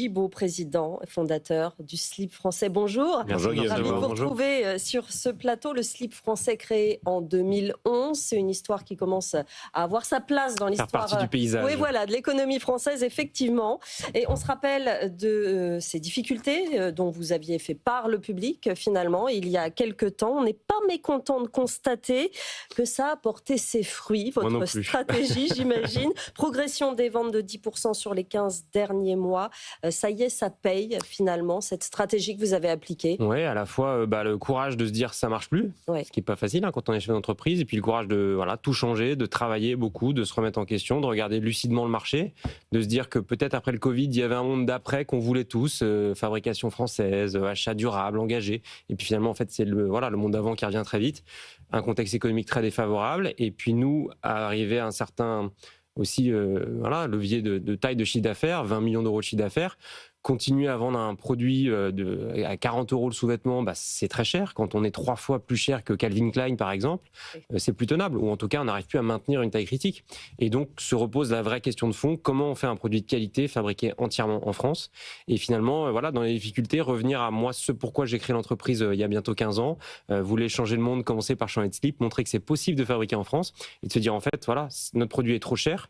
Gibaud, président et fondateur du Slip français. Bonjour. Bonjour Guillaume. Ravi de vous retrouver sur ce plateau. Le Slip français créé en 2011. C'est une histoire qui commence à avoir sa place dans l'histoire. Faire partie du paysage. Oui, voilà, de l'économie française, effectivement. Et on se rappelle de ces difficultés dont vous aviez fait part le public, finalement, il y a quelques temps. On n'est pas mécontent de constater que ça a porté ses fruits, votre stratégie, j'imagine. Progression des ventes de 10% sur les 15 derniers mois. Ça y est, ça paye finalement, cette stratégie que vous avez appliquée. Oui, à la fois le courage de se dire ça marche plus, ce qui n'est pas facile quand on est chef d'entreprise, et puis le courage de tout changer, de travailler beaucoup, de se remettre en question, de regarder lucidement le marché, de se dire que peut-être après le Covid, il y avait un monde d'après qu'on voulait tous, fabrication française, achat durable, engagé, et puis finalement en fait c'est le monde d'avant qui revient très vite, un contexte économique très défavorable, et puis nous, arriver à un certain aussi levier de taille de chiffre d'affaires, 20 millions d'euros de chiffre d'affaires. Continuer à vendre un produit à 40 euros le sous-vêtement, c'est très cher. Quand on est 3 fois plus cher que Calvin Klein, par exemple, c'est plus tenable. Ou en tout cas, on n'arrive plus à maintenir une taille critique. Et donc, se repose la vraie question de fond. Comment on fait un produit de qualité fabriqué entièrement en France? Et finalement, dans les difficultés, revenir à moi, ce pourquoi j'ai créé l'entreprise il y a bientôt 15 ans. Voulez changer le monde, commencer par changer de slip, montrer que c'est possible de fabriquer en France. Et de se dire, en fait, notre produit est trop cher.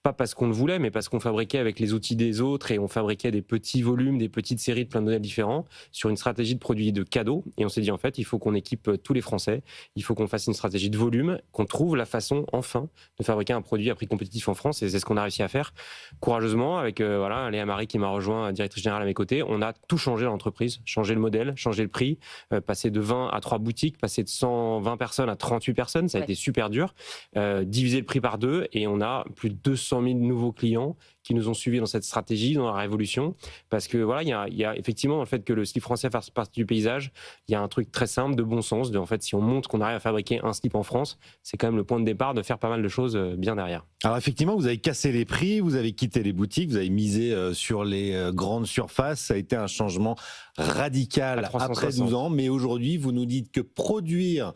Pas parce qu'on le voulait, mais parce qu'on fabriquait avec les outils des autres et on fabriquait des petits volumes, des petites séries de plein de modèles différents sur une stratégie de produits de cadeaux. Et on s'est dit, en fait, il faut qu'on équipe tous les Français, il faut qu'on fasse une stratégie de volume, qu'on trouve la façon, enfin, de fabriquer un produit à prix compétitif en France. Et c'est ce qu'on a réussi à faire courageusement avec Léa Marie qui m'a rejoint, directrice générale à mes côtés. On a tout changé dans l'entreprise, changé le modèle, changé le prix, passer de 20 à 3 boutiques, passer de 120 personnes à 38 personnes. Ça a été super dur. Diviser le prix par 2 et on a plus de 200 000 nouveaux clients qui nous ont suivis dans cette stratégie, dans la révolution. Parce que il y a effectivement dans le fait que le slip français fasse partie du paysage, il y a un truc très simple de bon sens. En fait, si on montre qu'on arrive à fabriquer un slip en France, c'est quand même le point de départ de faire pas mal de choses bien derrière. Alors effectivement, vous avez cassé les prix, vous avez quitté les boutiques, vous avez misé sur les grandes surfaces. Ça a été un changement radical après 12 ans. Mais aujourd'hui, vous nous dites que produire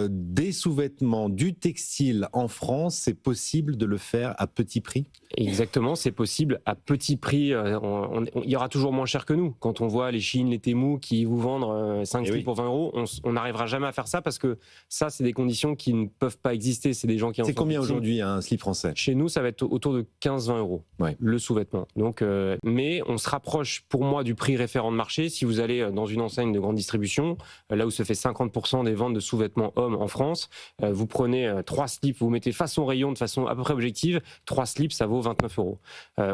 des sous-vêtements, du textile en France, c'est possible de le faire à petit prix? Exactement, c'est possible à petit prix. Il y aura toujours moins cher que nous. Quand on voit les Shein, les Temu qui vous vendent 5 slips pour 20 euros, on n'arrivera jamais à faire ça parce que ça, c'est des conditions qui ne peuvent pas exister. C'est des gens qui en C'est combien aujourd'hui un slip français? Chez nous, ça va être autour de 15-20 euros, le sous-vêtement. Donc, mais on se rapproche pour moi du prix référent de marché. Si vous allez dans une enseigne de grande distribution, là où se fait 50% des ventes de sous-vêtements hommes en France, vous prenez 3 slips, vous mettez face au rayon de façon à peu près objective, 3 slips, ça vaut 29 euros.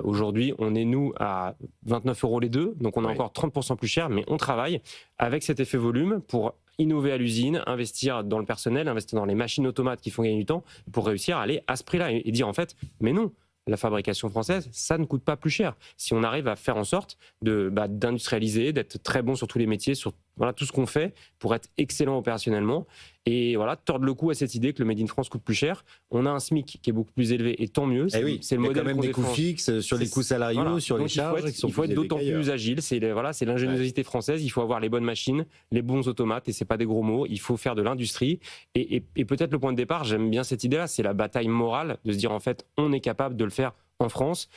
Aujourd'hui, on est nous à 29 euros les deux, donc on est encore 30% plus cher, mais on travaille avec cet effet volume pour innover à l'usine, investir dans le personnel, investir dans les machines automates qui font gagner du temps pour réussir à aller à ce prix-là et dire en fait, mais non, la fabrication française, ça ne coûte pas plus cher. Si on arrive à faire en sorte d'industrialiser, d'être très bon sur tous les métiers, sur tout ce qu'on fait pour être excellent opérationnellement et tordre le cou à cette idée que le Made in France coûte plus cher. On a un SMIC qui est beaucoup plus élevé et tant mieux. C'est le modèle. Il y a quand même des coûts fixes sur les coûts salariaux, sur les charges. Il faut être d'autant plus agile. C'est l'ingéniosité française. Il faut avoir les bonnes machines, les bons automates et c'est pas des gros mots. Il faut faire de l'industrie et peut-être le point de départ. J'aime bien cette idée-là. C'est la bataille morale de se dire en fait on est capable de le faire en France.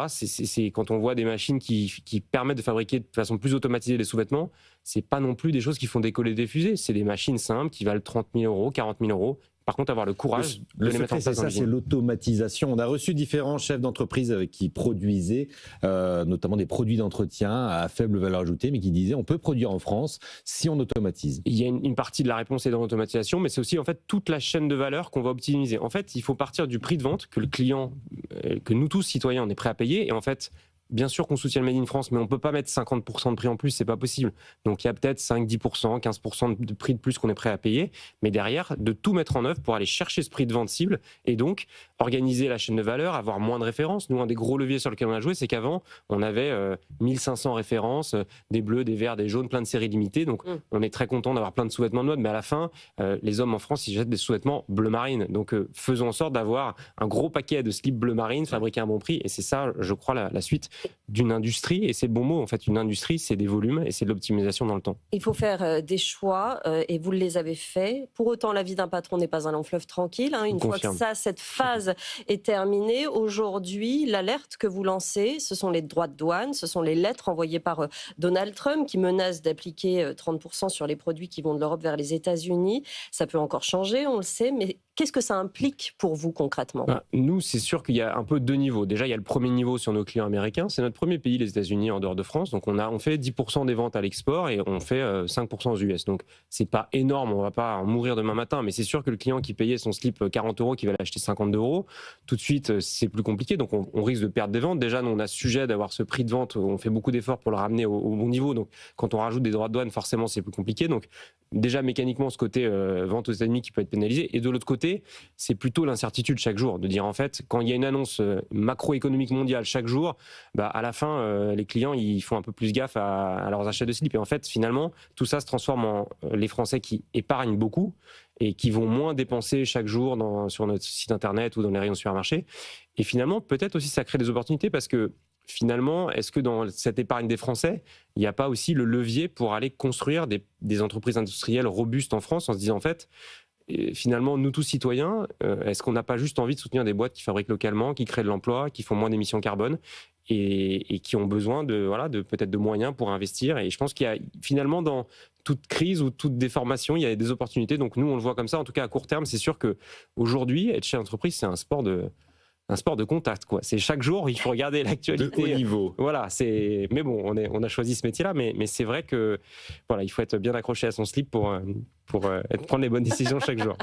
C'est quand on voit des machines qui permettent de fabriquer de façon plus automatisée les sous-vêtements, c'est pas non plus des choses qui font décoller des fusées. C'est des machines simples qui valent 30 000 euros, 40 000 euros. Par contre, avoir le courage de les mettre en place. C'est l'automatisation. On a reçu différents chefs d'entreprise qui produisaient notamment des produits d'entretien à faible valeur ajoutée, mais qui disaient on peut produire en France si on automatise. Il y a une partie de la réponse est dans l'automatisation, mais c'est aussi en fait toute la chaîne de valeur qu'on va optimiser. En fait, il faut partir du prix de vente que le client, que nous tous citoyens, on est prêt à payer, et en fait. Bien sûr qu'on soutient le Made in France, mais on ne peut pas mettre 50% de prix en plus, c'est pas possible. Donc il y a peut-être 5, 10%, 15% de prix de plus qu'on est prêt à payer, mais derrière, de tout mettre en œuvre pour aller chercher ce prix de vente cible et donc organiser la chaîne de valeur, avoir moins de références. Nous, un des gros leviers sur lesquels on a joué, c'est qu'avant, on avait 1500 références, des bleus, des verts, des jaunes, plein de séries limitées. Donc on est très content d'avoir plein de sous-vêtements de mode, mais à la fin, les hommes en France, ils jettent des sous-vêtements bleu marine. Donc faisons en sorte d'avoir un gros paquet de slips bleu marine fabriqués à un bon prix, et c'est ça, je crois, la suite d'une industrie, et c'est le bon mot, en fait, une industrie, c'est des volumes et c'est de l'optimisation dans le temps. Il faut faire des choix, et vous les avez faits. Pour autant, la vie d'un patron n'est pas un long fleuve tranquille. Une fois que cette phase est terminée, aujourd'hui, l'alerte que vous lancez, ce sont les droits de douane, ce sont les lettres envoyées par Donald Trump qui menacent d'appliquer 30% sur les produits qui vont de l'Europe vers les États-Unis. Ça peut encore changer, on le sait, mais qu'est-ce que ça implique pour vous concrètement ? Nous, c'est sûr qu'il y a un peu deux niveaux. Déjà, il y a le premier niveau sur nos clients américains. C'est notre premier pays, les États-Unis, en dehors de France. Donc, on fait 10% des ventes à l'export et on fait 5% aux US. Donc, c'est pas énorme. On va pas en mourir demain matin. Mais c'est sûr que le client qui payait son slip 40 €, qui va l'acheter 50 €, tout de suite, c'est plus compliqué. Donc, on risque de perdre des ventes. Déjà, nous, on a sujet d'avoir ce prix de vente. On fait beaucoup d'efforts pour le ramener au bon niveau. Donc, quand on rajoute des droits de douane, forcément, c'est plus compliqué. Donc, déjà, mécaniquement, ce côté vente aux États-Unis qui peut être pénalisé. Et de l'autre côté, c'est plutôt l'incertitude chaque jour. De dire, en fait, quand il y a une annonce macroéconomique mondiale chaque jour, à la fin, les clients, ils font un peu plus gaffe à leurs achats de slip. Et en fait, finalement, tout ça se transforme en les Français qui épargnent beaucoup et qui vont moins dépenser chaque jour sur notre site internet ou dans les rayons de supermarché. Et finalement, peut-être aussi, ça crée des opportunités parce que finalement, est-ce que dans cette épargne des Français, il n'y a pas aussi le levier pour aller construire des entreprises industrielles robustes en France en se disant, en fait, finalement, nous tous citoyens, est-ce qu'on n'a pas juste envie de soutenir des boîtes qui fabriquent localement, qui créent de l'emploi, qui font moins d'émissions carbone et qui ont besoin de peut-être de moyens pour investir. Et je pense qu'il y a finalement dans toute crise ou toute déformation, il y a des opportunités. Donc nous, on le voit comme ça. En tout cas, à court terme, c'est sûr qu'aujourd'hui, être chef d'entreprise, c'est un sport de contact, quoi. C'est chaque jour, il faut regarder l'actualité. De haut niveau. Voilà, mais bon, on a choisi ce métier-là, mais c'est vrai que voilà, il faut être bien accroché à son slip pour prendre les bonnes décisions chaque jour.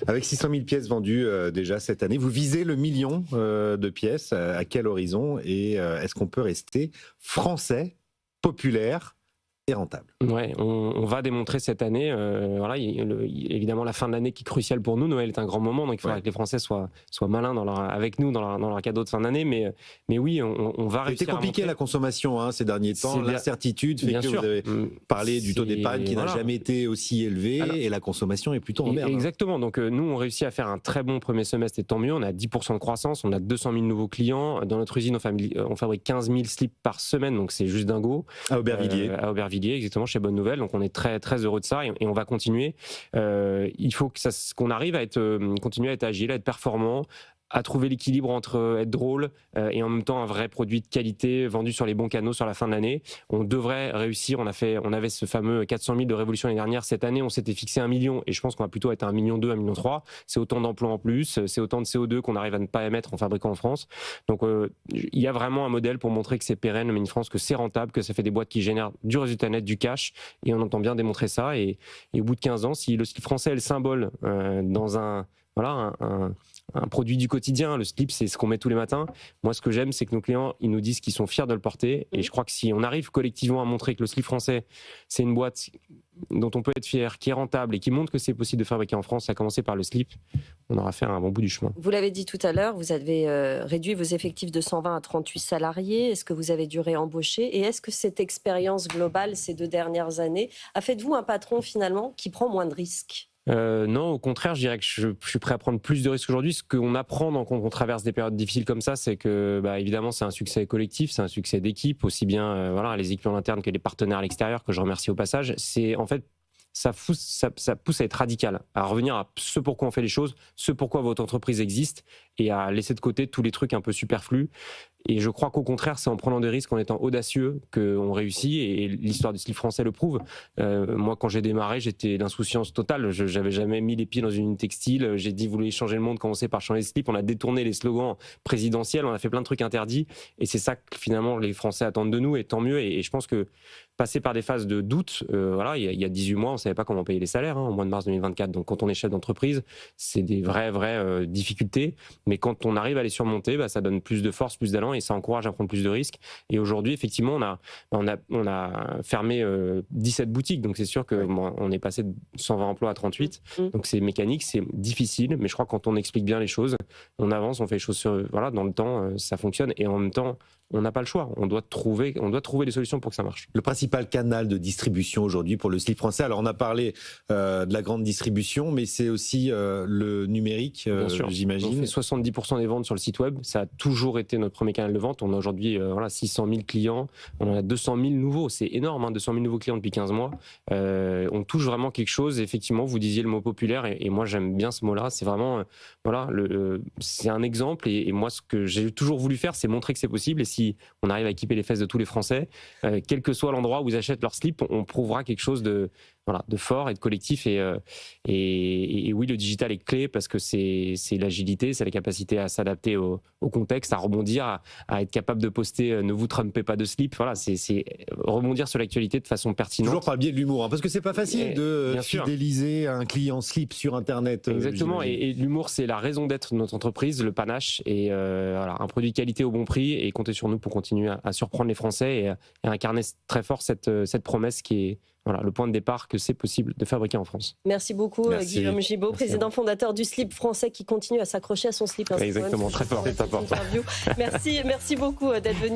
Avec 600 000 pièces vendues déjà cette année, vous visez le million de pièces. À quel horizon ? Et est-ce qu'on peut rester français, populaire et rentable? Ouais, on va démontrer cette année. Évidemment, la fin de l'année qui est cruciale pour nous. Noël est un grand moment, donc il faudra que les Français soient malins avec nous dans leur cadeau de fin d'année. Mais oui, on va réussir. C'était compliqué la consommation ces derniers temps. L'incertitude fait que vous avez parlé du taux d'épargne qui n'a jamais été aussi élevé et la consommation est plutôt en merde. Exactement. Donc nous, on réussit à faire un très bon premier semestre et tant mieux. On a 10% de croissance, on a 200 000 nouveaux clients. Dans notre usine, on fabrique 15 000 slips par semaine, donc c'est juste dingo. À Aubervilliers. Exactement, chez Bonne Nouvelle. Donc on est très très heureux de ça et on va continuer. Il faut qu'on arrive à continuer à être agile, à être performant, à trouver l'équilibre entre être drôle et en même temps un vrai produit de qualité vendu sur les bons canaux sur la fin de l'année. On devrait réussir. On avait ce fameux 400 000 de révolution l'année dernière. Cette année, on s'était fixé 1 million et je pense qu'on va plutôt être à 1,2 million, 1,3 million. C'est autant d'emplois en plus, c'est autant de CO2 qu'on arrive à ne pas émettre en fabriquant en France. Donc il y a vraiment un modèle pour montrer que c'est pérenne, le Made in France, que c'est rentable, que ça fait des boîtes qui génèrent du résultat net, du cash, et on entend bien démontrer ça. Et au bout de 15 ans, si le slip français est le symbole dans un produit du quotidien, le slip, c'est ce qu'on met tous les matins. Moi, ce que j'aime, c'est que nos clients, ils nous disent qu'ils sont fiers de le porter. Et je crois que si on arrive collectivement à montrer que le slip français, c'est une boîte dont on peut être fier, qui est rentable et qui montre que c'est possible de fabriquer en France, à commencer par le slip, on aura fait un bon bout du chemin. Vous l'avez dit tout à l'heure, vous avez réduit vos effectifs de 120 à 38 salariés. Est-ce que vous avez dû réembaucher ? Et est-ce que cette expérience globale ces 2 dernières années a fait de vous un patron finalement qui prend moins de risques ? Non, au contraire, je dirais que je suis prêt à prendre plus de risques aujourd'hui. Ce qu'on apprend quand on traverse des périodes difficiles comme ça, c'est que, évidemment, c'est un succès collectif, c'est un succès d'équipe, aussi bien les équipes en interne que les partenaires à l'extérieur, que je remercie au passage. C'est en fait, ça pousse à être radical, à revenir à ce pourquoi on fait les choses, ce pourquoi votre entreprise existe, et à laisser de côté tous les trucs un peu superflus. Et je crois qu'au contraire, c'est en prenant des risques, en étant audacieux, qu'on réussit. Et l'histoire du slip français le prouve. Moi, quand j'ai démarré, j'étais d'insouciance totale. Je n'avais jamais mis les pieds dans une textile. J'ai dit, vous voulez changer le monde, commencez par changer le slip. On a détourné les slogans présidentiels. On a fait plein de trucs interdits. Et c'est ça que finalement les Français attendent de nous. Et tant mieux. Et je pense que passer par des phases de doute, il y a 18 mois, on ne savait pas comment payer les salaires, au mois de mars 2024. Donc quand on est chef d'entreprise, c'est des vraies difficultés. Mais quand on arrive à les surmonter, ça donne plus de force, plus d'allant et ça encourage à prendre plus de risques. Et aujourd'hui, effectivement, on a fermé 17 boutiques. Donc c'est sûr qu'on est passé de 120 emplois à 38. Donc c'est mécanique, c'est difficile. Mais je crois que quand on explique bien les choses, on avance, on fait les choses dans le temps, ça fonctionne. Et en même temps, on n'a pas le choix. On doit trouver des solutions pour que ça marche. Le principal canal de distribution aujourd'hui pour le slip français, alors on a parlé de la grande distribution, mais c'est aussi le numérique, j'imagine. On fait 70% des ventes sur le site web. Ça a toujours été notre premier canal de vente. On a aujourd'hui 600 000 clients. On en a 200 000 nouveaux. C'est énorme, 200 000 nouveaux clients depuis 15 mois. On touche vraiment quelque chose. Effectivement, vous disiez le mot populaire, et moi j'aime bien ce mot-là. C'est vraiment, c'est un exemple. Et moi, ce que j'ai toujours voulu faire, c'est montrer que c'est possible. Et si on arrive à équiper les fesses de tous les Français, quel que soit l'endroit où ils achètent leur slip, on prouvera quelque chose de fort et de collectif. Et oui, le digital est clé parce que c'est l'agilité, c'est la capacité à s'adapter au contexte, à rebondir, à être capable de poster ne vous trompez pas de slip. Voilà, c'est rebondir sur l'actualité de façon pertinente. Toujours par le biais de l'humour, parce que c'est pas facile de fidéliser un client slip sur Internet. Exactement, et l'humour, c'est la raison d'être de notre entreprise, le panache, et un produit de qualité au bon prix, et comptez sur nous pour continuer à surprendre les Français et à incarner très fort cette promesse qui est le point de départ, que c'est possible de fabriquer en France. Merci beaucoup, Guillaume Gibaud, président fondateur du slip français, qui continue à s'accrocher à son slip. Exactement, très fort. Merci beaucoup d'être venu.